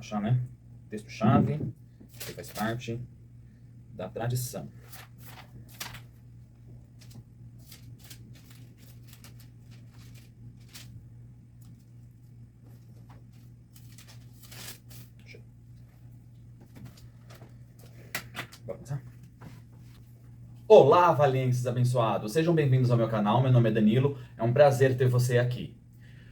achar, né? Texto-chave, que faz parte da tradição. Vamos lá. Olá, valentes abençoados! Sejam bem-vindos ao meu canal, meu nome é Danilo, é um prazer ter você aqui.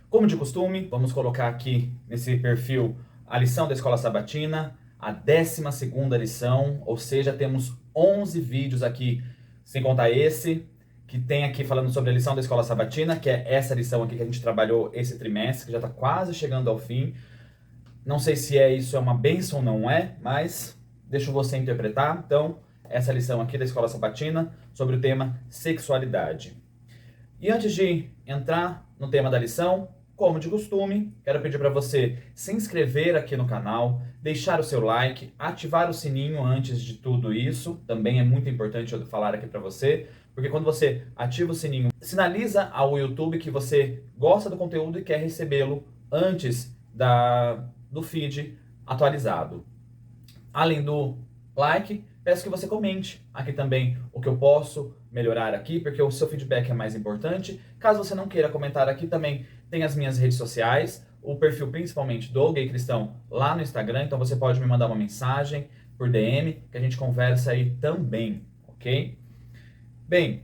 Como de costume, vamos colocar aqui nesse perfil a lição da Escola Sabatina, a 12ª lição, ou seja, temos 11 vídeos aqui, sem contar esse, que tem aqui falando sobre a lição da Escola Sabatina, que é essa lição aqui que a gente trabalhou esse trimestre, que já está quase chegando ao fim. Não sei se isso é uma bênção ou não é, mas deixo você interpretar. Então, essa lição aqui da Escola Sabatina sobre o tema sexualidade. E antes de entrar no tema da lição, como de costume, quero pedir para você se inscrever aqui no canal, deixar o seu like, ativar o sininho antes de tudo isso. Também é muito importante eu falar aqui para você, porque quando você ativa o sininho, sinaliza ao YouTube que você gosta do conteúdo e quer recebê-lo antes do feed atualizado. Além do like, peço que você comente aqui também o que eu posso melhorar aqui, porque o seu feedback é mais importante. Caso você não queira comentar aqui, também tem as minhas redes sociais, o perfil principalmente do Gay Cristão lá no Instagram, então você pode me mandar uma mensagem por DM, que a gente conversa aí também, ok? Bem,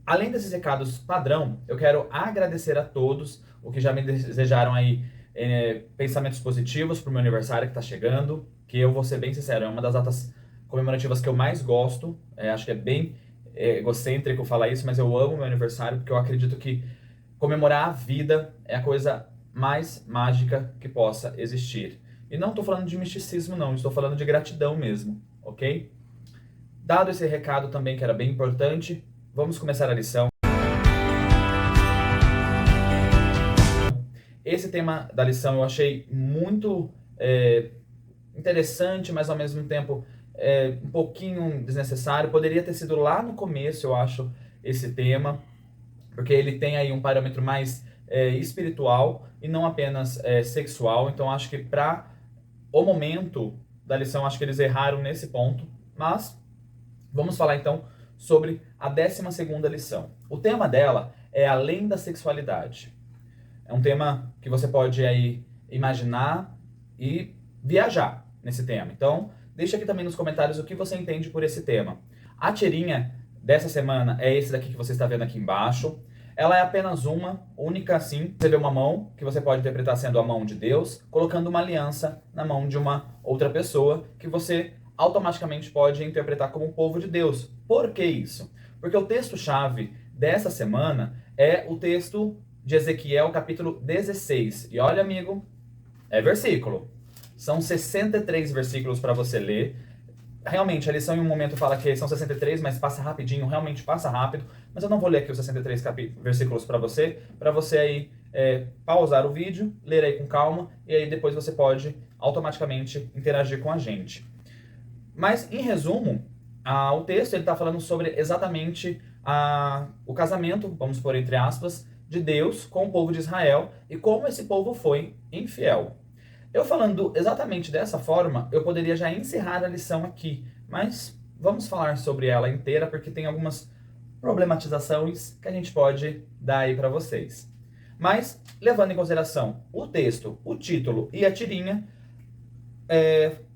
além desses recados padrão, eu quero agradecer a todos o que já me desejaram aí pensamentos positivos para o meu aniversário que está chegando, que eu vou ser bem sincero, é uma das datas comemorativas que eu mais gosto. Acho que é bem egocêntrico falar isso, mas eu amo meu aniversário porque eu acredito que comemorar a vida é a coisa mais mágica que possa existir. E não estou falando de misticismo não, estou falando de gratidão mesmo, ok? Dado esse recado também que era bem importante, vamos começar a lição. Esse tema da lição eu achei muito interessante, mas ao mesmo tempo um pouquinho desnecessário. Poderia ter sido lá no começo, eu acho, esse tema, porque ele tem aí um parâmetro mais espiritual e não apenas sexual. Então acho que para o momento da lição, acho que eles erraram nesse ponto. Mas vamos falar então sobre a 12ª lição. O tema dela é além da sexualidade. É um tema que você pode aí imaginar e viajar nesse tema. Então, deixa aqui também nos comentários o que você entende por esse tema. A tirinha dessa semana é esse daqui que você está vendo aqui embaixo. Ela é apenas uma, única assim. Você vê uma mão, que você pode interpretar sendo a mão de Deus, colocando uma aliança na mão de uma outra pessoa, que você automaticamente pode interpretar como o povo de Deus. Por que isso? Porque o texto-chave dessa semana é o texto de Ezequiel, capítulo 16. E olha, amigo, é versículo. São 63 versículos para você ler. Realmente, a lição em um momento fala que são 63, mas passa rapidinho, realmente passa rápido. Mas eu não vou ler aqui os 63 versículos para você aí pausar o vídeo, ler aí com calma, e aí depois você pode automaticamente interagir com a gente. Mas, em resumo, o texto está falando sobre exatamente o casamento, vamos pôr entre aspas, de Deus com o povo de Israel e como esse povo foi infiel. Eu falando exatamente dessa forma, eu poderia já encerrar a lição aqui, mas vamos falar sobre ela inteira porque tem algumas problematizações que a gente pode dar aí para vocês. Mas, levando em consideração o texto, o título e a tirinha,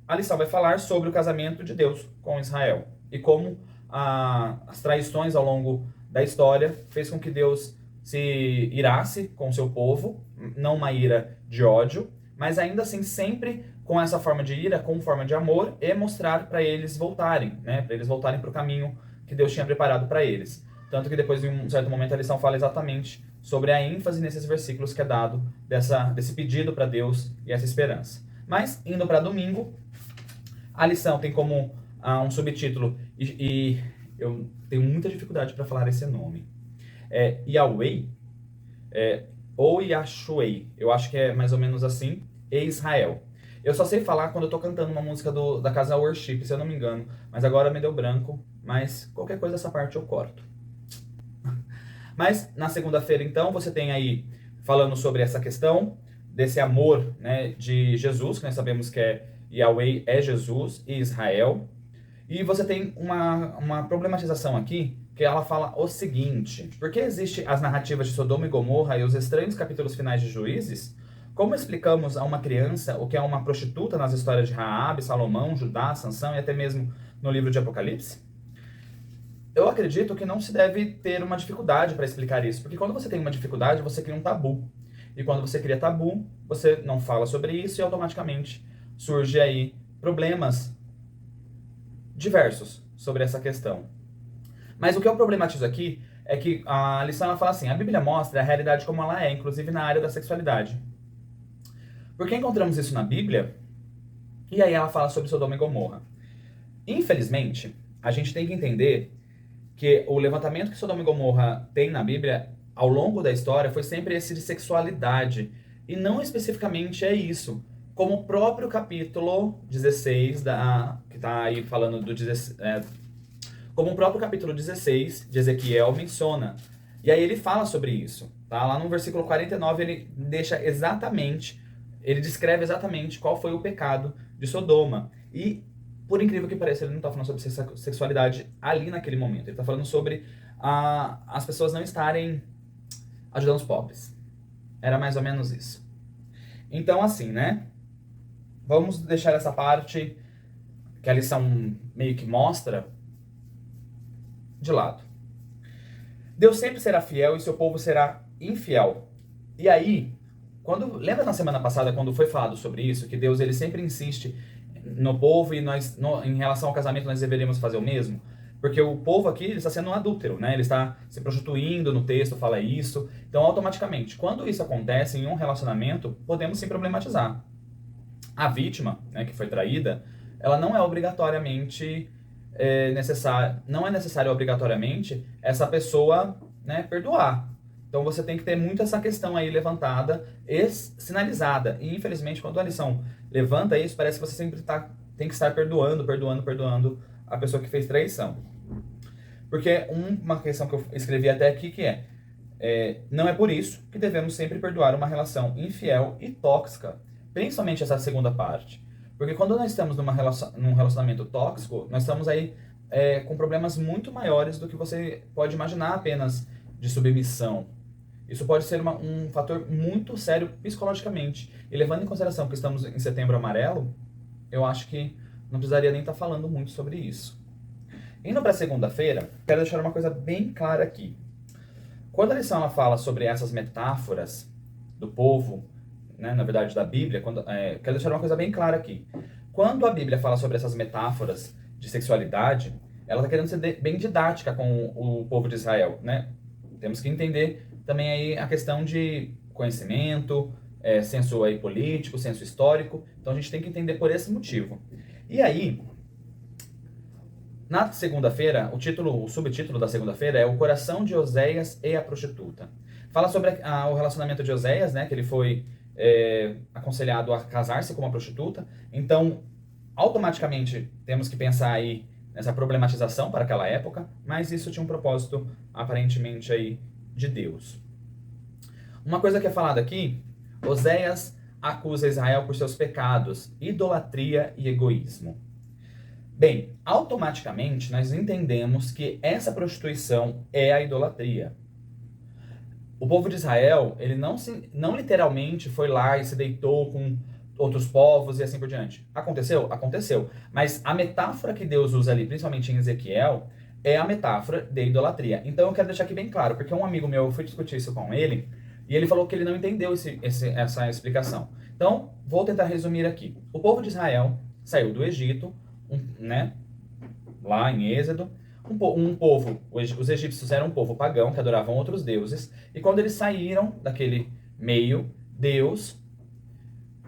a lição vai falar sobre o casamento de Deus com Israel e como as traições ao longo da história fez com que Deus se irasse com o seu povo, não uma ira de ódio, mas ainda assim sempre com essa forma de ira, com forma de amor, e mostrar para eles voltarem, né? Para eles voltarem para o caminho que Deus tinha preparado para eles. Tanto que depois, em um certo momento, a lição fala exatamente sobre a ênfase nesses versículos que é dado desse pedido para Deus e essa esperança. Mas, indo para domingo, a lição tem como um subtítulo, e eu tenho muita dificuldade para falar esse nome, Yahweh, ou Yahshua, eu acho que é mais ou menos assim, e Israel. Eu só sei falar quando eu tô cantando uma música da Casa Worship, se eu não me engano, mas agora me deu branco, mas qualquer coisa essa parte eu corto. Mas na segunda-feira então você tem aí falando sobre essa questão desse amor, né, de Jesus, que nós sabemos que Yahweh é Jesus e Israel. E você tem uma problematização aqui, que ela fala o seguinte: por que existem as narrativas de Sodoma e Gomorra e os estranhos capítulos finais de Juízes? Como explicamos a uma criança o que é uma prostituta nas histórias de Raabe, Salomão, Judá, Sansão e até mesmo no livro de Apocalipse? Eu acredito que não se deve ter uma dificuldade para explicar isso, porque quando você tem uma dificuldade, você cria um tabu. E quando você cria tabu, você não fala sobre isso e automaticamente surge aí problemas diversos sobre essa questão. Mas o que eu problematizo aqui é que a lição ela fala assim: a Bíblia mostra a realidade como ela é, inclusive na área da sexualidade. Porque encontramos isso na Bíblia, e aí ela fala sobre Sodoma e Gomorra. Infelizmente, a gente tem que entender que o levantamento que Sodoma e Gomorra tem na Bíblia, ao longo da história, foi sempre esse de sexualidade. E não especificamente é isso. Como o próprio capítulo 16, que está aí falando do 16, como o próprio capítulo 16 de Ezequiel menciona. E aí ele fala sobre isso. Tá? Lá no versículo 49 ele deixa exatamente, ele descreve exatamente qual foi o pecado de Sodoma. E, por incrível que pareça, ele não está falando sobre sexualidade ali naquele momento. Ele está falando sobre as pessoas não estarem ajudando os pobres. Era mais ou menos isso. Então, assim, né? Vamos deixar essa parte que a lição meio que mostra de lado. Deus sempre será fiel e seu povo será infiel. E aí, lembra na semana passada quando foi falado sobre isso, que Deus ele sempre insiste no povo e nós, em relação ao casamento, nós deveríamos fazer o mesmo? Porque o povo aqui ele está sendo um adúltero, né? Ele está se prostituindo, no texto fala isso. Então, automaticamente, quando isso acontece em um relacionamento, podemos sim problematizar. A vítima, né, que foi traída, ela não é obrigatoriamente não é necessário obrigatoriamente essa pessoa, né, perdoar. Então você tem que ter muito essa questão aí levantada e sinalizada. E infelizmente, quando a lição levanta isso, parece que você sempre tem que estar perdoando a pessoa que fez traição. Porque uma questão que eu escrevi até aqui que não é por isso que devemos sempre perdoar uma relação infiel e tóxica. Principalmente essa segunda parte. Porque quando nós estamos num relacionamento tóxico, nós estamos aí com problemas muito maiores do que você pode imaginar apenas de submissão. Isso pode ser um fator muito sério psicologicamente. E levando em consideração que estamos em Setembro Amarelo, eu acho que não precisaria nem estar falando muito sobre isso. Indo para segunda-feira, quero deixar uma coisa bem clara aqui. Quando a lição ela fala sobre essas metáforas do povo, né, na verdade da Bíblia, quero deixar uma coisa bem clara aqui. Quando a Bíblia fala sobre essas metáforas de sexualidade, ela está querendo ser bem didática com o povo de Israel, né? Temos que entender também aí a questão de conhecimento, senso aí político, senso histórico. Então a gente tem que entender por esse motivo. E aí, na segunda-feira, o subtítulo da segunda-feira é O Coração de Oséias e a Prostituta. Fala sobre o relacionamento de Oséias, né, que ele foi aconselhado a casar-se com uma prostituta. Então, automaticamente, temos que pensar aí nessa problematização para aquela época, mas isso tinha um propósito, aparentemente, aí de Deus. Uma coisa que é falada aqui, Oséias acusa Israel por seus pecados, idolatria e egoísmo. Bem, automaticamente, nós entendemos que essa prostituição é a idolatria. O povo de Israel, ele não literalmente foi lá e se deitou com outros povos e assim por diante. Aconteceu? Aconteceu. Mas a metáfora que Deus usa ali, principalmente em Ezequiel, é a metáfora de idolatria. Então eu quero deixar aqui bem claro, porque um amigo meu, eu fui discutir isso com ele, e ele falou que ele não entendeu essa explicação. Então, vou tentar resumir aqui. O povo de Israel saiu do Egito, né, lá em Êxodo. Os egípcios eram um povo pagão que adoravam outros deuses, e quando eles saíram daquele meio, Deus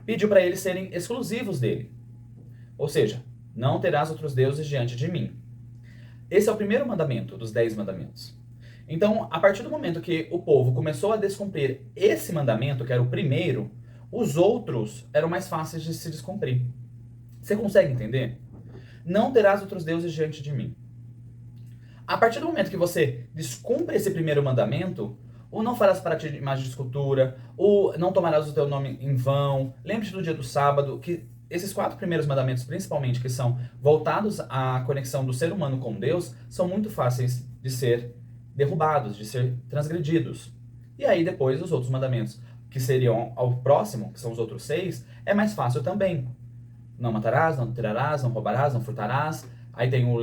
pediu para eles serem exclusivos dele. Ou seja, não terás outros deuses diante de mim. Esse é o primeiro mandamento dos 10 mandamentos. Então, a partir do momento que o povo começou a descumprir esse mandamento, que era o primeiro, os outros eram mais fáceis de se descumprir. Você consegue entender? Não terás outros deuses diante de mim. A partir do momento que você descumpre esse primeiro mandamento, o não farás para ti imagem de escultura, o não tomarás o teu nome em vão, lembre-te do dia do sábado, que esses 4 primeiros mandamentos, principalmente, que são voltados à conexão do ser humano com Deus, são muito fáceis de ser derrubados, de ser transgredidos. E aí depois os outros mandamentos, que seriam ao próximo, que são os outros 6, é mais fácil também. Não matarás, não tirarás, não roubarás, não furtarás. Aí tem o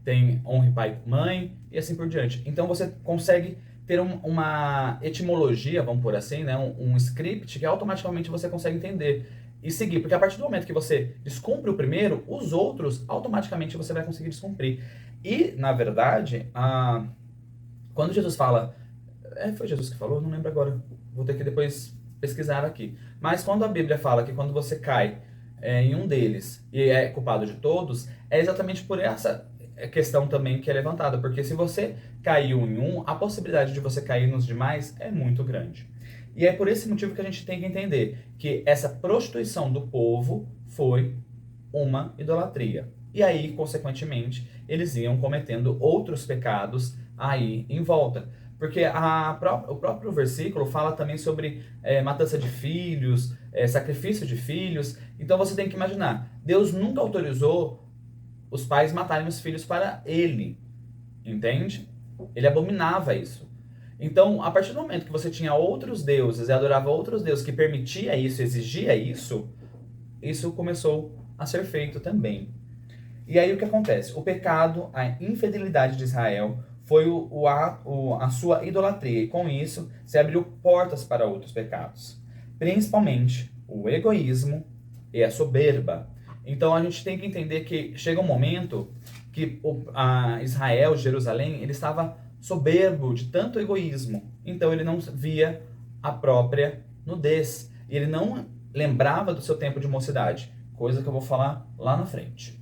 tem honre pai e mãe e assim por diante. Então você consegue ter uma etimologia, vamos por assim, né? Um script que automaticamente você consegue entender e seguir. Porque a partir do momento que você descumpre o primeiro, os outros automaticamente você vai conseguir descumprir. E, na verdade, quando Jesus fala... foi Jesus que falou? Não lembro agora. Vou ter que depois pesquisar aqui. Mas quando a Bíblia fala que quando você cai em um deles e é culpado de todos, é exatamente por essa questão também que é levantada. Porque se você caiu em um, a possibilidade de você cair nos demais é muito grande. E é por esse motivo que a gente tem que entender que essa prostituição do povo foi uma idolatria. E aí, consequentemente, eles iam cometendo outros pecados aí em volta. Porque o próprio versículo fala também sobre matança de filhos, sacrifício de filhos. Então você tem que imaginar, Deus nunca autorizou os pais matarem os filhos para ele, entende? Ele abominava isso. Então, a partir do momento que você tinha outros deuses e adorava outros deuses que permitia isso, exigia isso, isso começou a ser feito também. E aí o que acontece? O pecado, a infidelidade de Israel foi a sua idolatria, e com isso se abriu portas para outros pecados, principalmente o egoísmo e a soberba. Então a gente tem que entender que chega um momento que Israel, Jerusalém, ele estava soberbo de tanto egoísmo, então ele não via a própria nudez, e ele não lembrava do seu tempo de mocidade, coisa que eu vou falar lá na frente.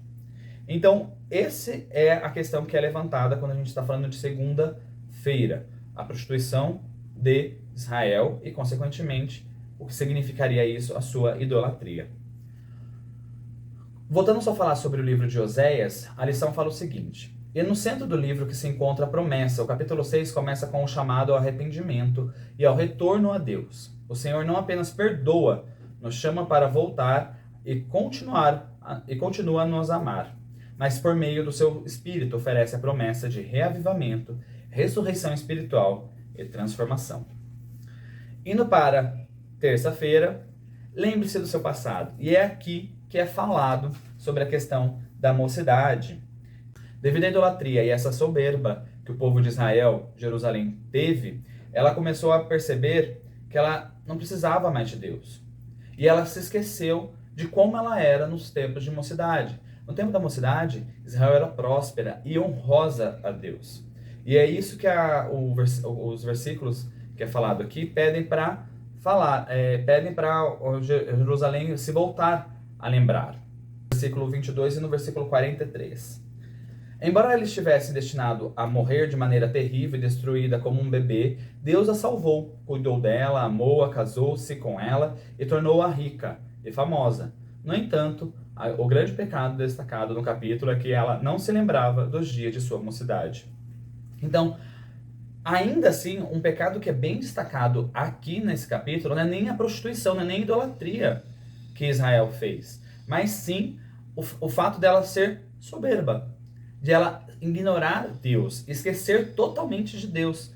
Então, essa é a questão que é levantada quando a gente está falando de segunda-feira. A prostituição de Israel e, consequentemente, o que significaria isso, a sua idolatria. Voltando só a falar sobre o livro de Oséias, a lição fala o seguinte. E no centro do livro que se encontra a promessa, o capítulo 6 começa com o chamado ao arrependimento e ao retorno a Deus. O Senhor não apenas perdoa, nos chama para voltar e continua a nos amar, mas por meio do seu Espírito oferece a promessa de reavivamento, ressurreição espiritual e transformação. Indo para terça-feira, lembre-se do seu passado. E é aqui que é falado sobre a questão da mocidade. Devido à idolatria e essa soberba que o povo de Israel, Jerusalém, teve, ela começou a perceber que ela não precisava mais de Deus. E ela se esqueceu de como ela era nos tempos de mocidade. No tempo da mocidade, Israel era próspera e honrosa a Deus. E é isso que os versículos que é falado aqui pedem para Jerusalém se voltar a lembrar. No versículo 22 e no versículo 43. Embora ela estivesse destinado a morrer de maneira terrível e destruída como um bebê, Deus a salvou, cuidou dela, amou-a, casou-se com ela e tornou-a rica e famosa. No entanto, o grande pecado destacado no capítulo é que ela não se lembrava dos dias de sua mocidade. Então, ainda assim, um pecado que é bem destacado aqui nesse capítulo não é nem a prostituição, não é nem a idolatria que Israel fez, mas sim o fato dela ser soberba, de ela ignorar Deus, esquecer totalmente de Deus,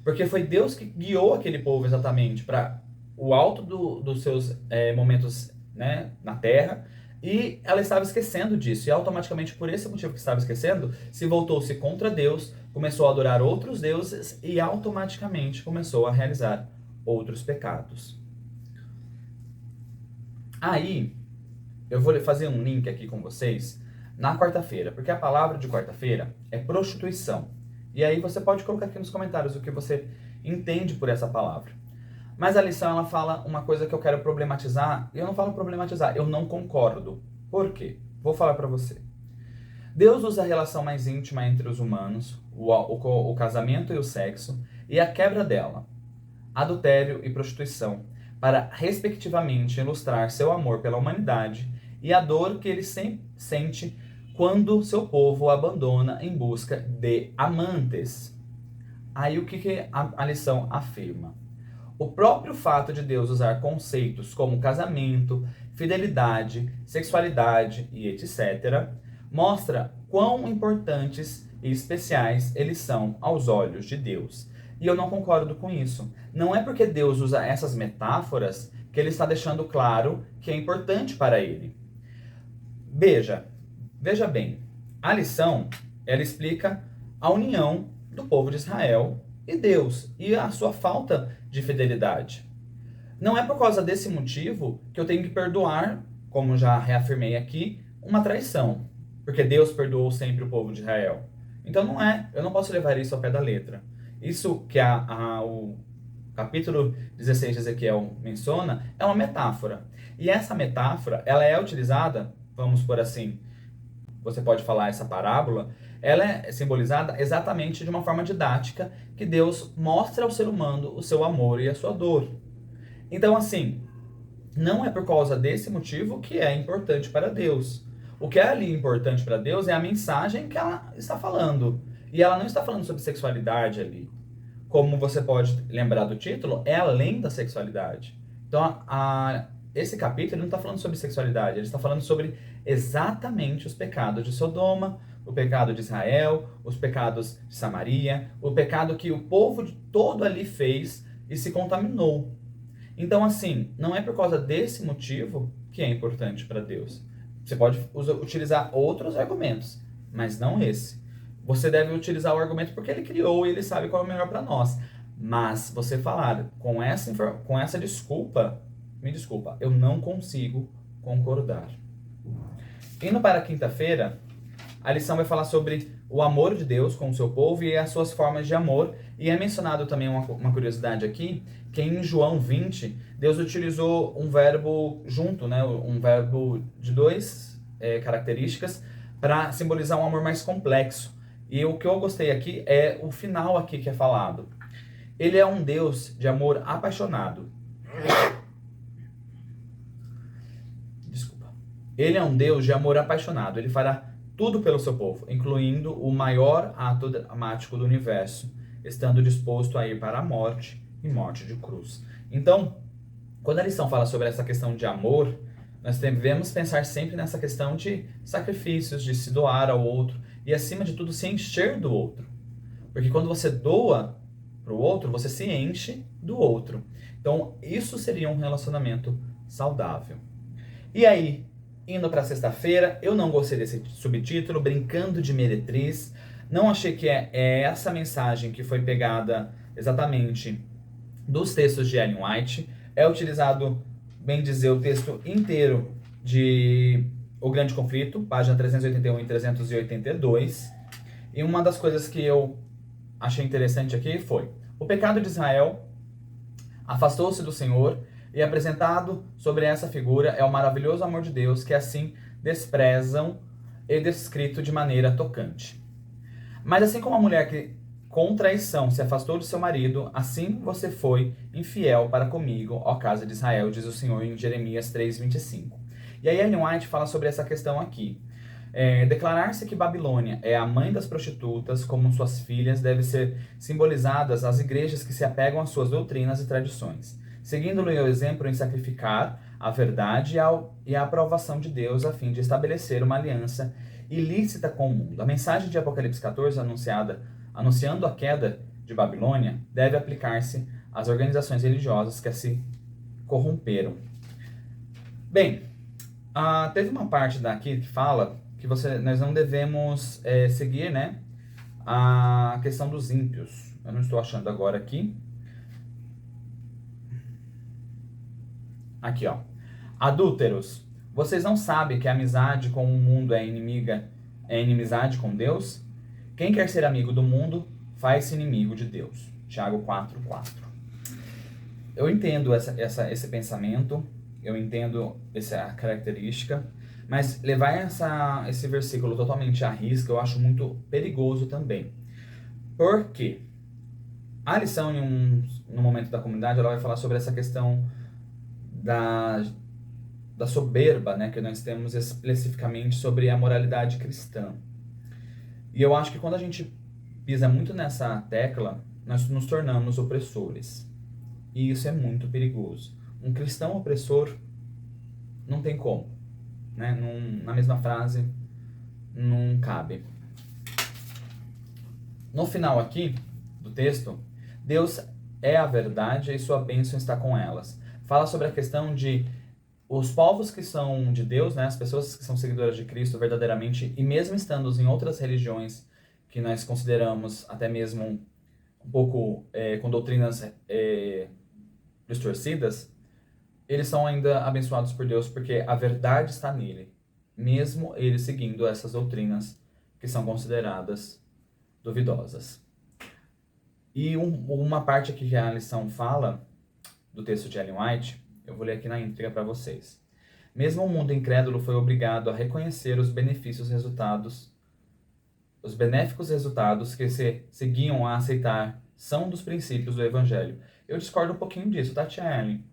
porque foi Deus que guiou aquele povo exatamente para o alto dos seus momentos, né, na terra, e ela estava esquecendo disso, e automaticamente por esse motivo que estava esquecendo, se voltou-se contra Deus, começou a adorar outros deuses e automaticamente começou a realizar outros pecados. Aí, eu vou fazer um link aqui com vocês na quarta-feira, porque a palavra de quarta-feira é prostituição. E aí você pode colocar aqui nos comentários o que você entende por essa palavra. Mas a lição, ela fala uma coisa que eu quero problematizar, e eu não falo problematizar, eu não concordo. Por quê? Vou falar para você. Deus usa a relação mais íntima entre os humanos, o casamento e o sexo, e a quebra dela, adultério e prostituição, para, respectivamente, ilustrar seu amor pela humanidade e a dor que ele sente quando seu povo o abandona em busca de amantes. Aí o que a lição afirma? O próprio fato de Deus usar conceitos como casamento, fidelidade, sexualidade e etc., mostra quão importantes e especiais eles são aos olhos de Deus. E eu não concordo com isso. Não é porque Deus usa essas metáforas que ele está deixando claro que é importante para ele. Veja bem, a lição, ela explica a união do povo de Israel e Deus, e a sua falta de fidelidade. Não é por causa desse motivo que eu tenho que perdoar, como já reafirmei aqui, uma traição, porque Deus perdoou sempre o povo de Israel. Então eu não posso levar isso ao pé da letra. Isso que o capítulo 16 de Ezequiel menciona é uma metáfora. E essa metáfora, ela é utilizada, vamos por assim, você pode falar essa parábola, ela é simbolizada exatamente de uma forma didática que Deus mostra ao ser humano o seu amor e a sua dor. Então, assim, não é por causa desse motivo que é importante para Deus. O que é ali importante para Deus é a mensagem que ela está falando. E ela não está falando sobre sexualidade ali. Como você pode lembrar do título, é além da sexualidade. Então, esse capítulo não está falando sobre sexualidade, ele está falando sobre exatamente os pecados de Sodoma, o pecado de Israel, os pecados de Samaria, o pecado que o povo todo ali fez e se contaminou. Então, assim, não é por causa desse motivo que é importante para Deus. Você pode utilizar outros argumentos, mas não esse. Você deve utilizar o argumento porque ele criou e ele sabe qual é o melhor para nós. Mas você falar com essa desculpa, me desculpa, eu não consigo concordar. Indo para a quinta-feira, a lição vai falar sobre o amor de Deus com o seu povo e as suas formas de amor. E é mencionado também uma curiosidade aqui, que em João 20, Deus utilizou um verbo junto, né? Um verbo de duas características para simbolizar um amor mais complexo. E o que eu gostei aqui é o final aqui que é falado. Ele é um Deus de amor apaixonado. Desculpa. Ele é um Deus de amor apaixonado. Ele fará tudo pelo seu povo, incluindo o maior ato dramático do universo, estando disposto a ir para a morte e morte de cruz. Então, quando a lição fala sobre essa questão de amor, nós devemos pensar sempre nessa questão de sacrifícios, de se doar ao outro e, acima de tudo, se encher do outro. Porque quando você doa para o outro, você se enche do outro. Então, isso seria um relacionamento saudável. E aí, indo para sexta-feira, eu não gostei desse subtítulo, Brincando de Meretriz. Não achei que é essa mensagem que foi pegada exatamente dos textos de Ellen White. É utilizado, bem dizer, o texto inteiro de O Grande Conflito, página 381 e 382. E uma das coisas que eu achei interessante aqui foi: o pecado de Israel afastou-se do Senhor, e apresentado sobre essa figura é o maravilhoso amor de Deus que assim desprezam e descrito de maneira tocante. Mas assim como a mulher que com traição se afastou de seu marido, assim você foi infiel para comigo, ó casa de Israel, diz o Senhor em Jeremias 3:25. E aí Ellen White fala sobre essa questão aqui. Declarar-se que Babilônia é a mãe das prostitutas, como suas filhas, deve ser simbolizadas as igrejas que se apegam às suas doutrinas e tradições, seguindo-lhe o exemplo em sacrificar a verdade e a aprovação de Deus a fim de estabelecer uma aliança ilícita com o mundo. A mensagem de Apocalipse 14, anunciando a queda de Babilônia, deve aplicar-se às organizações religiosas que se corromperam. Bem, teve uma parte daqui que fala que nós não devemos seguir, né, a questão dos ímpios. Eu não estou achando agora aqui. Aqui, ó. Adúlteros, vocês não sabem que a amizade com o mundo é inimizade com Deus? Quem quer ser amigo do mundo, faz-se inimigo de Deus. Tiago 4:4. Eu entendo esse pensamento, eu entendo essa característica, mas levar esse versículo totalmente à risca eu acho muito perigoso também. Por quê? A lição, no momento da comunidade, ela vai falar sobre essa questão da soberba, né, que nós temos especificamente sobre a moralidade cristã. E eu acho que quando a gente pisa muito nessa tecla, nós nos tornamos opressores. E isso é muito perigoso. Um cristão opressor não tem como, né? Na mesma frase não cabe. No final aqui do texto, Deus é a verdade e sua bênção está com elas. Fala sobre a questão de os povos que são de Deus, né, as pessoas que são seguidoras de Cristo verdadeiramente, e mesmo estando em outras religiões que nós consideramos até mesmo um pouco com doutrinas distorcidas, eles são ainda abençoados por Deus porque a verdade está nele, mesmo eles seguindo essas doutrinas que são consideradas duvidosas. E uma parte aqui que a lição fala do texto de Ellen White, eu vou ler aqui na íntegra para vocês. Mesmo o mundo incrédulo foi obrigado a reconhecer os benéficos resultados que se seguiam a aceitar são dos princípios do Evangelho. Eu discordo um pouquinho disso, tá, tia Ellen?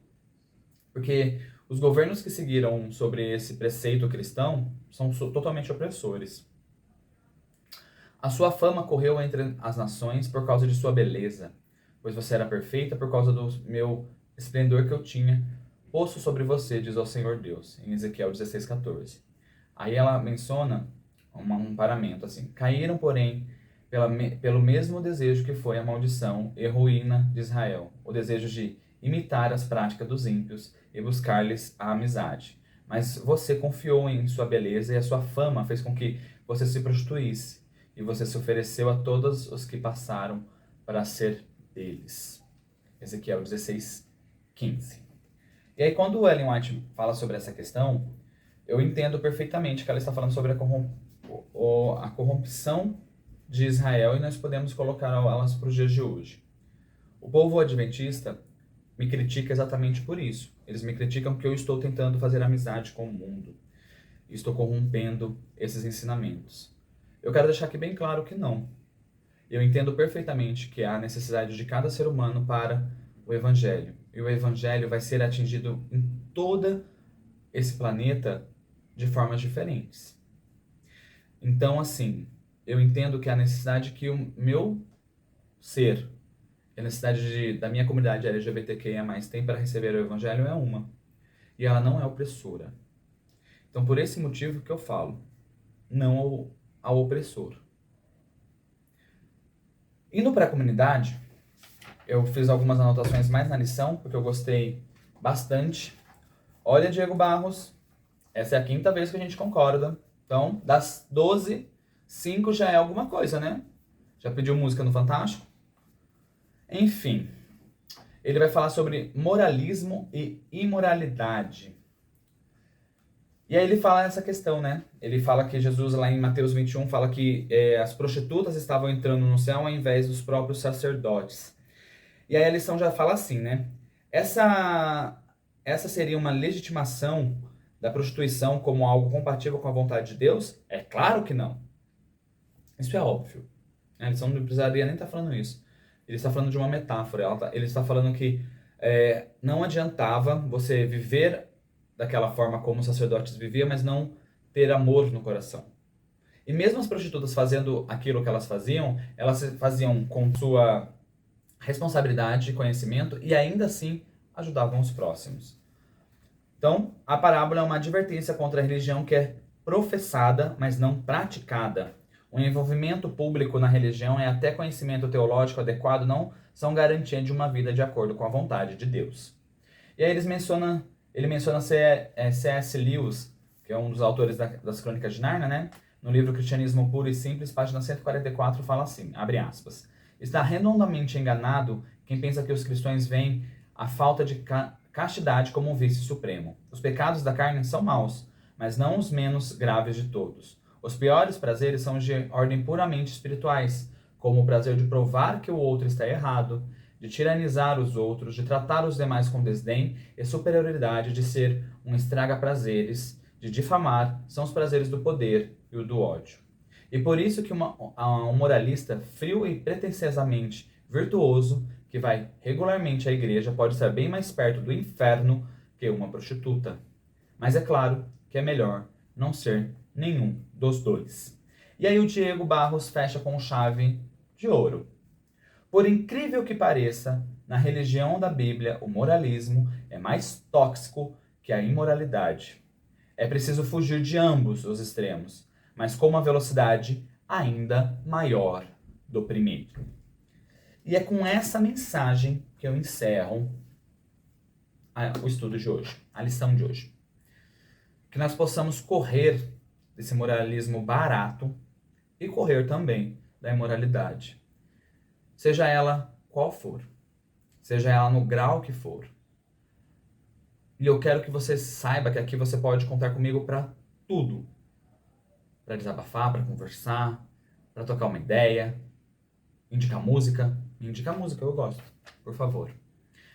Porque os governos que seguiram sobre esse preceito cristão são totalmente opressores. A sua fama correu entre as nações por causa de sua beleza, pois você era perfeita por causa do meu esplendor que eu tinha posto sobre você, diz ao Senhor Deus, em Ezequiel 16:14. Aí ela menciona um paramento assim: caíram, porém, pelo mesmo desejo que foi a maldição e ruína de Israel, o desejo de imitar as práticas dos ímpios e buscar-lhes a amizade. Mas você confiou em sua beleza e a sua fama fez com que você se prostituísse, e você se ofereceu a todos os que passaram para ser deles. Ezequiel 16:15. E aí, quando o Ellen White fala sobre essa questão, eu entendo perfeitamente que ela está falando sobre a corrupção de Israel, e nós podemos colocar elas para os dias de hoje. O povo adventista me critica exatamente por isso. Eles me criticam que eu estou tentando fazer amizade com o mundo. E estou corrompendo esses ensinamentos. Eu quero deixar aqui bem claro que não. Eu entendo perfeitamente que há necessidade de cada ser humano para o Evangelho. E o Evangelho vai ser atingido em todo esse planeta de formas diferentes. Então, assim, eu entendo que a necessidade que o meu ser, a necessidade da minha comunidade LGBTQIA+, tem para receber o Evangelho é uma. E ela não é opressora. Então, por esse motivo que eu falo, não ao opressor. Indo para a comunidade, eu fiz algumas anotações mais na lição, porque eu gostei bastante. Olha, Diego Barros, essa é a 5ª vez que a gente concorda. Então, das 12, 5 já é alguma coisa, né? Já pediu música no Fantástico? Enfim, ele vai falar sobre moralismo e imoralidade. E aí ele fala essa questão, né? Ele fala que Jesus, lá em Mateus 21, fala que as prostitutas estavam entrando no céu ao invés dos próprios sacerdotes. E aí a lição já fala assim, né? Essa seria uma legitimação da prostituição como algo compatível com a vontade de Deus? É claro que não. Isso é óbvio. A lição não precisaria nem estar falando isso. Ele está falando de uma metáfora. Ele está falando que não adiantava você viver daquela forma como os sacerdotes viviam, mas não ter amor no coração. E mesmo as prostitutas fazendo aquilo que elas faziam com sua responsabilidade e conhecimento, e ainda assim ajudavam os próximos. Então, a parábola é uma advertência contra a religião que é professada, mas não praticada. O envolvimento público na religião e até conhecimento teológico adequado não são garantia de uma vida de acordo com a vontade de Deus. E aí ele menciona C.S. Lewis, que é um dos autores das Crônicas de Nárnia, né? No livro Cristianismo Puro e Simples, página 144, fala assim, abre aspas: está redondamente enganado quem pensa que os cristãos veem a falta de castidade como um vício supremo. Os pecados da carne são maus, mas não os menos graves de todos. Os piores prazeres são de ordem puramente espirituais, como o prazer de provar que o outro está errado, de tiranizar os outros, de tratar os demais com desdém e superioridade, de ser um estraga-prazeres, de difamar, são os prazeres do poder e o do ódio. E por isso que um moralista frio e pretensiosamente virtuoso, que vai regularmente à igreja, pode estar bem mais perto do inferno que uma prostituta. Mas é claro que é melhor não ser nenhum dos dois. E aí o Diego Barros fecha com chave de ouro. Por incrível que pareça, na religião da Bíblia, o moralismo é mais tóxico que a imoralidade. É preciso fugir de ambos os extremos, mas com uma velocidade ainda maior do primeiro. E é com essa mensagem que eu encerro o estudo de hoje, a lição de hoje. Que nós possamos correr desse moralismo barato e correr também da imoralidade. Seja ela qual for, seja ela no grau que for. E eu quero que você saiba que aqui você pode contar comigo para tudo. Para desabafar, para conversar, para tocar uma ideia, indicar música. Indicar música, eu gosto, por favor.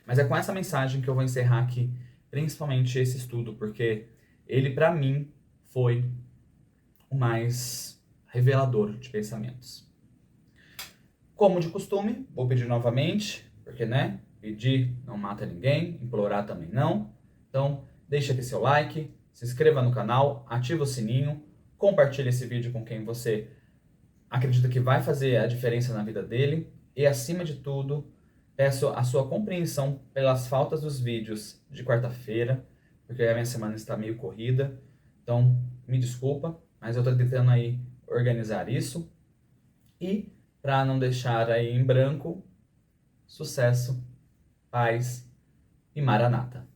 Mas é com essa mensagem que eu vou encerrar aqui, principalmente esse estudo, porque ele, para mim, foi o mais revelador de pensamentos. Como de costume, vou pedir novamente, porque, né, pedir não mata ninguém, implorar também não. Então, deixa aqui seu like, se inscreva no canal, ativa o sininho, compartilhe esse vídeo com quem você acredita que vai fazer a diferença na vida dele. E, acima de tudo, peço a sua compreensão pelas faltas dos vídeos de quarta-feira, porque a minha semana está meio corrida. Então, me desculpa, mas eu estou tentando aí organizar isso. E, para não deixar aí em branco, sucesso, paz e maranata.